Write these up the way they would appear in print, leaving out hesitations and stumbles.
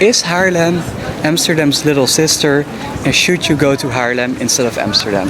Is Haarlem Amsterdam's little sister, and should you go to Haarlem instead of Amsterdam?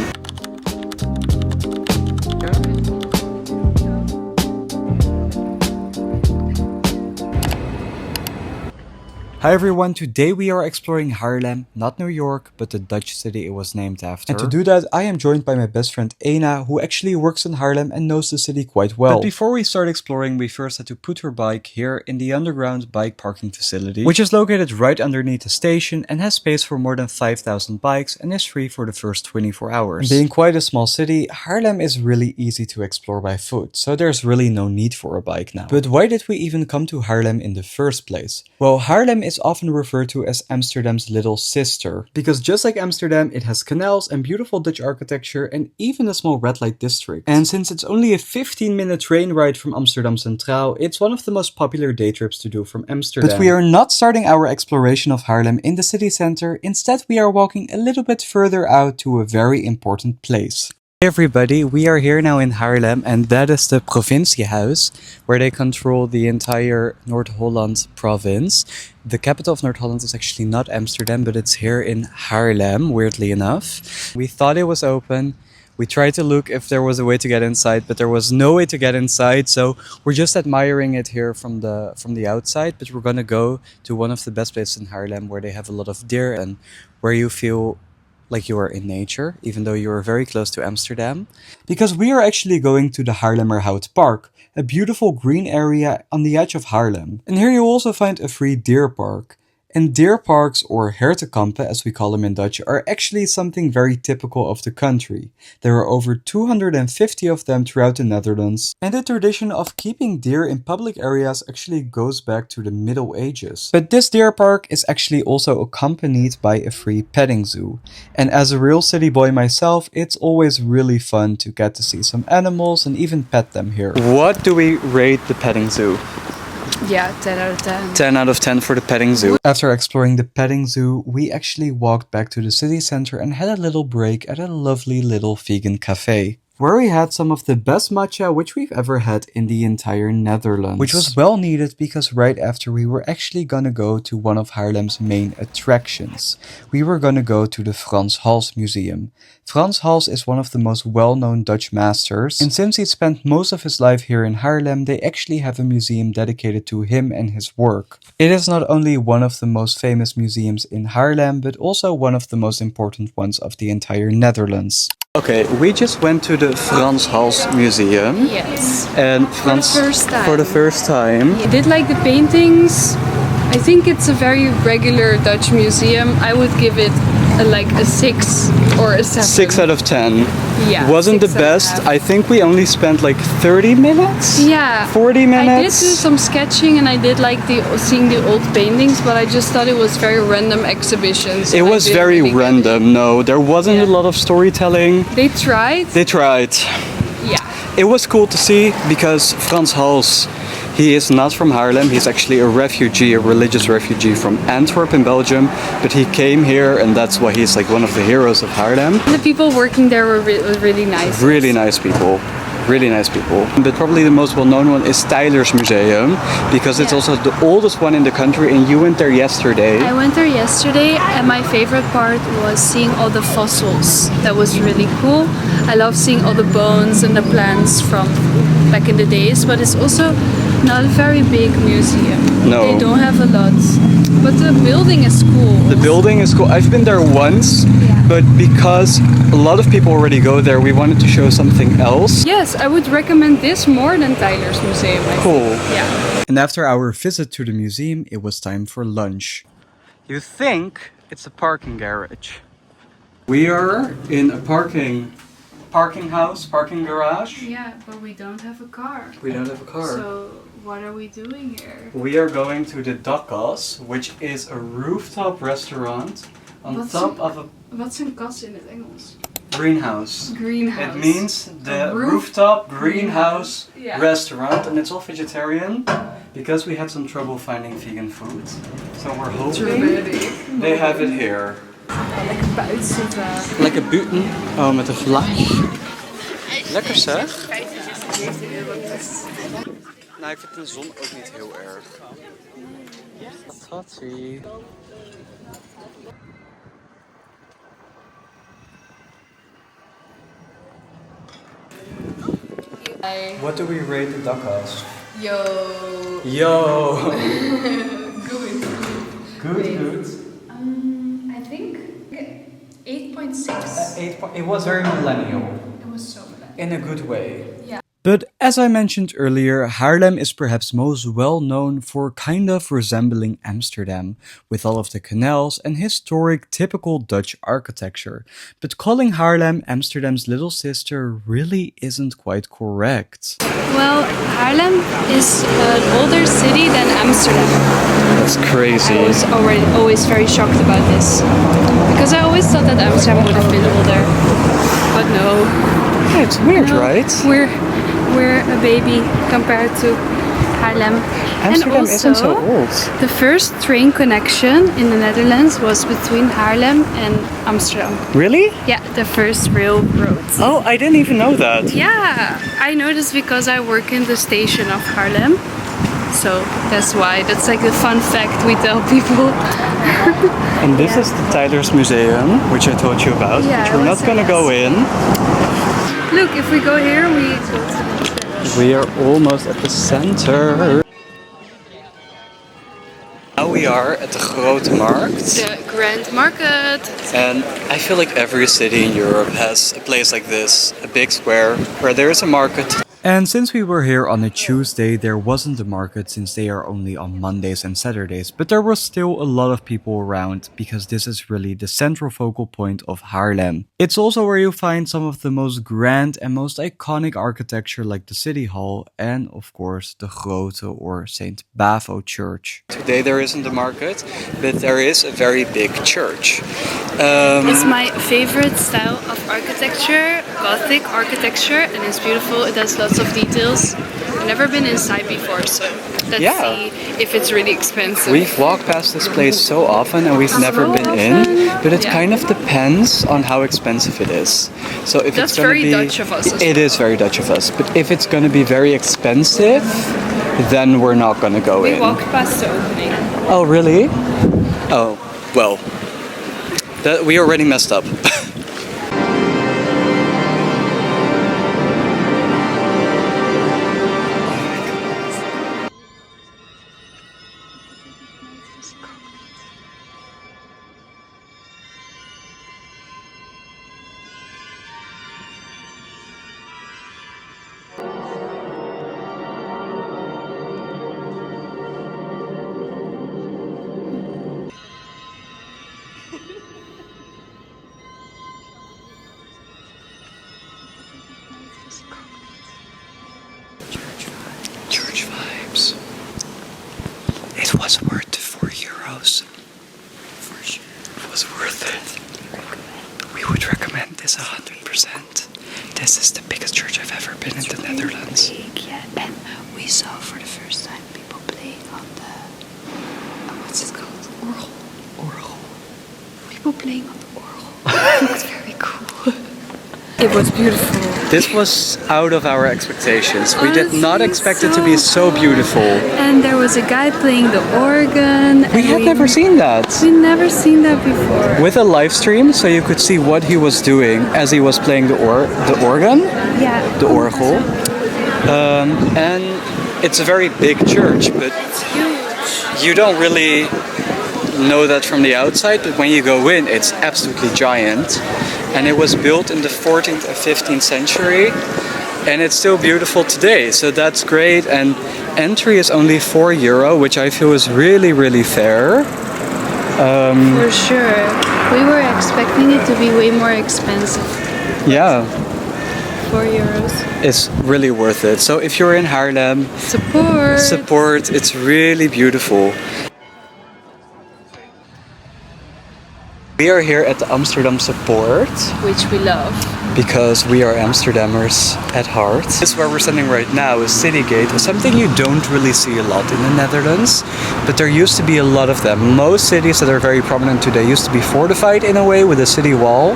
Hi everyone, today we are exploring Haarlem, not New York, but the Dutch city it was named after. And to do that, I am joined by my best friend Ena, who actually works in Haarlem and knows the city quite well. But before we start exploring, we first had to put her bike here in the underground bike parking facility, which is located right underneath the station and has space for more than 5,000 bikes and is free for the first 24 hours. And being quite a small city, Haarlem is really easy to explore by foot, so there's really no need for a bike now. But why did we even come to Haarlem in the first place? Well, Haarlem is often referred to as Amsterdam's little sister, because just like Amsterdam, it has canals and beautiful Dutch architecture and even a small red light district. And since it's only a 15-minute train ride from Amsterdam Centraal, it's one of the most popular day trips to do from Amsterdam. But we are not starting our exploration of Haarlem in the city center. Instead, we are walking a little bit further out to a very important place. Hey everybody, we are here now in Haarlem, and that is the Provinciehuis, where they control the entire North Holland province. The capital of North Holland is actually not Amsterdam, but it's here in Haarlem, weirdly enough. We thought it was open. We tried to look if there was a way to get inside, but there was no way to get inside, so we're just admiring it here from the outside. But we're gonna go to one of the best places in Haarlem, where they have a lot of deer and where you feel like you are in nature, even though you are very close to Amsterdam. Because we are actually going to the Haarlemmerhout Park, a beautiful green area on the edge of Haarlem. And here you also find a free deer park. And deer parks, or hertenkampen as we call them in Dutch, are actually something very typical of the country. There are over 250 of them throughout the Netherlands. And the tradition of keeping deer in public areas actually goes back to the Middle Ages. But this deer park is actually also accompanied by a free petting zoo. And as a real city boy myself, it's always really fun to get to see some animals and even pet them here. What do we rate the petting zoo? Yeah, 10 out of 10. 10 out of 10 for the petting zoo. After exploring the petting zoo, we actually walked back to the city center and had a little break at a lovely little vegan cafe, where we had some of the best matcha which we've ever had in the entire Netherlands. Which was well needed, because right after we were actually gonna go to one of Haarlem's main attractions. We were gonna go to the Frans Hals Museum. Frans Hals is one of the most well-known Dutch masters, and since he spent most of his life here in Haarlem, they actually have a museum dedicated to him and his work. It is not only one of the most famous museums in Haarlem, but also one of the most important ones of the entire Netherlands. Okay, we just went to the Frans Hals Museum. Yes. And Frans, for the first time. I did like the paintings. I think it's a very regular Dutch museum. I would give it a 6 or a 7. 6 out of 10. Yeah. Wasn't the best. I think we only spent like 30 minutes? Yeah. 40 minutes? I did do some sketching, and I did like seeing the old paintings, but I just thought it was very random exhibitions. It was very really random. No, there wasn't a lot of storytelling. They tried. They tried. Yeah. It was cool to see, because Frans Hals, he is not from Haarlem. He's actually a refugee, a religious refugee from Antwerp in Belgium. But he came here, and that's why he's like one of the heroes of Haarlem. The people working there were really nice. Really nice people. Really nice people. But probably the most well-known one is Tyler's Museum, because it's also the oldest one in the country, and you went there yesterday. I went there yesterday, and my favorite part was seeing all the fossils. That was really cool. I love seeing all the bones and the plants from back in the days, but it's also not a very big museum. No. They don't have a lot. But the building is cool. The building is cool. I've been there once, but because a lot of people already go there, we wanted to show something else. Yes, I would recommend this more than Tyler's Museum. Cool. Yeah. And after our visit to the museum, it was time for lunch. You think it's a parking garage. We are in a parking garage. Yeah, but we don't have a car. We don't have a car. So what are we doing here? We are going to the Dakkas, which is a rooftop restaurant on top of a... Wat is een kas in het Engels? Greenhouse. Greenhouse. It means the rooftop greenhouse yeah. restaurant, and it's all vegetarian, because we had some trouble finding vegan food. So we're hoping they have it here. Lekker buiten zitten. Lekker buiten. Oh, met een vlag. Lekker zeg. Nou, ik vind de zon ook niet heel erg. Totty. What do we rate the duck house? Yo. Yo! Good. Good. I think 8.6. It was very millennial. It was so bad. In a good way. Yeah. But as I mentioned earlier, Haarlem is perhaps most well known for kind of resembling Amsterdam, with all of the canals and historic typical Dutch architecture. But calling Haarlem Amsterdam's little sister really isn't quite correct. Well, Haarlem is an older city than Amsterdam. That's crazy. I was always very shocked about this. Because I always thought that Amsterdam would have been older. But no. Yeah, it's weird, No, right? We're a baby compared to Haarlem. Amsterdam and also, isn't so old. the first train connection in the Netherlands was between Haarlem and Amsterdam. Really? Yeah, the first railroad. Oh, I didn't even know that. Yeah, I know this because I work in the station of Haarlem. So that's why. That's like the fun fact we tell people. And this is the Tyler's Museum, which I told you about, Yeah, which we're not gonna go in. Look, if we go here, we go to the We are almost at the center. Now we are at the Grote Markt. The Grand Market. And I feel like every city in Europe has a place like this, a big square, where there is a market. And since we were here on a Tuesday, there wasn't a market since they are only on Mondays and Saturdays, but there was still a lot of people around because this is really the central focal point of Haarlem. It's also where you find some of the most grand and most iconic architecture like the City Hall and of course the Grote or St. Bavo Church. Today there isn't a market, but there is a very big church. It's my favorite style of architecture, Gothic architecture, and it's beautiful. It has lots of details. I've never been inside before, so let's see if it's really expensive. We've walked past this place so often and we've never been in, but it kind of depends on how expensive it is. So if That's it's gonna very be, Dutch of us as It is very Dutch of us, but if it's going to be very expensive, then we're not going to go in. We walked past the opening. Oh, really? Oh, well, we already messed up. Church vibes. It was worth the €4. For sure. It was worth it. We would recommend this 100%. This is the biggest church I've ever been in the Netherlands. Yeah, and we saw for the first time people playing on the what's it called? Orgel. People playing on the orgel. It was very cool. It was beautiful. This was out of our expectations. We did not expect it to be so beautiful. And there was a guy playing the organ. We had never seen that. We never seen that before. With a live stream, so you could see what he was doing as he was playing the organ, Yeah. the orgel. And it's a very big church, but It's huge. you don't really know that from the outside, but when you go in, it's absolutely giant. And it was built in the 14th and 15th century, and it's still beautiful today, so that's great. And entry is only €4, which I feel is really, really fair. For sure. We were expecting it to be way more expensive. Yeah, €4. it's really worth it. So if you're in Haarlem, support, it's really beautiful. We are here at the Amsterdamse Poort which we love. because we are Amsterdammers at heart. This where we're standing right now is City Gate, something you don't really see a lot in the Netherlands, but there used to be a lot of them. Most cities that are very prominent today used to be fortified in a way with a city wall,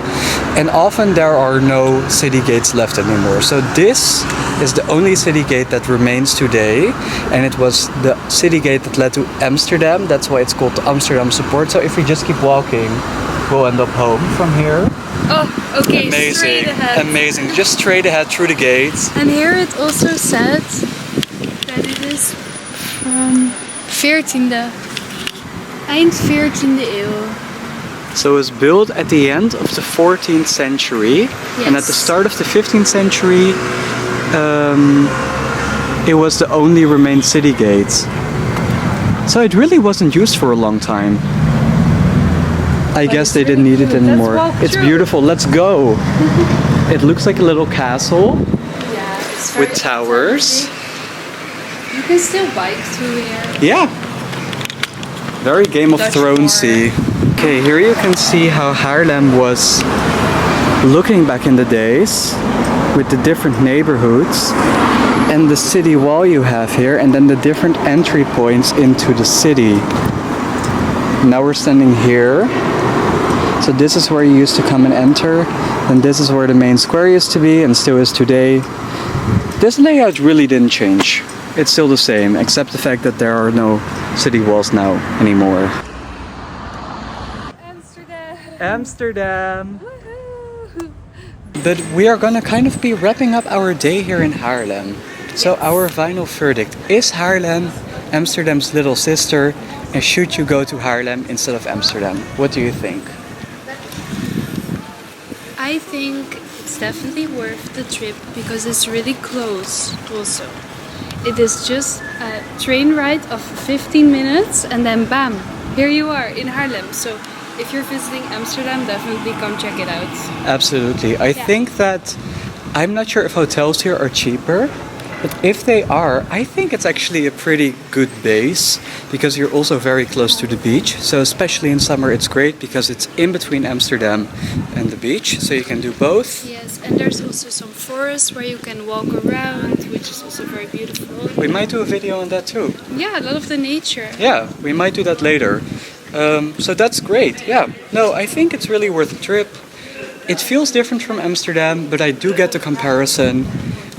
and often there are no city gates left anymore. So this is the only city gate that remains today, and it was the city gate that led to Amsterdam. That's why it's called the Amsterdamse Poort. So if we just keep walking, we'll end up home from here. Oh, okay, Amazing, straight ahead. amazing. Just straight ahead through the gates. And here it also said that it is from 14e, eind 14e eeuw. So it was built at the end of the 14th century, and at the Yes. start of the 15th century, it was the only remained city gate. So it really wasn't used for a long time. I guess it's they didn't really need it cute. Let's anymore. walk It's through. beautiful. Let's go. It looks like a little castle Yeah, it's very with towers. You can still bike through here. Yeah. Very Game of Dutch Thronesy. Okay, here you can see how Haarlem was looking back in the days with the different neighborhoods and the city wall you have here, and then the different entry points into the city. Now we're standing here. So this is where you used to come and enter, and this is where the main square used to be and still is today. This layout really didn't change. It's still the same, except the fact that there are no city walls now anymore. Amsterdam. Amsterdam! Woohoo. But we are gonna kind of be wrapping up our day here in Haarlem. So our final verdict, is Haarlem Amsterdam's little sister, and should you go to Haarlem instead of Amsterdam? What do you think? I think it's definitely worth the trip because it's really close also. It is just a train ride of 15 minutes and then bam, here you are in Haarlem. So if you're visiting Amsterdam, definitely come check it out. Absolutely. I think that, I'm not sure if hotels here are cheaper, but if they are, I think it's actually a pretty good base because you're also very close to the beach. So especially in summer it's great because it's in between Amsterdam and the beach, so you can do both. Yes, and there's also some forest where you can walk around, which is also very beautiful. We might do a video on that too. Yeah, a lot of the nature. Yeah, we might do that later. So that's great. Yeah, no, I think it's really worth the trip. It feels different from Amsterdam, but I do get the comparison.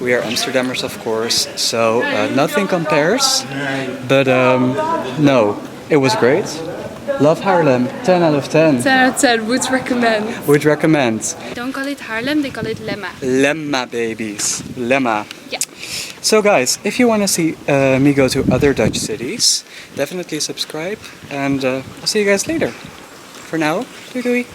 We are Amsterdammers, of course, so nothing compares. But no, it was great. Love Haarlem, 10 out of 10. 10 out of 10, would recommend. Would recommend. Don't call it Haarlem, they call it Lemma. Lemma, babies. Lemma. Yeah. So guys, if you want to see me go to other Dutch cities, definitely subscribe, and I'll see you guys later. For now, doei doei.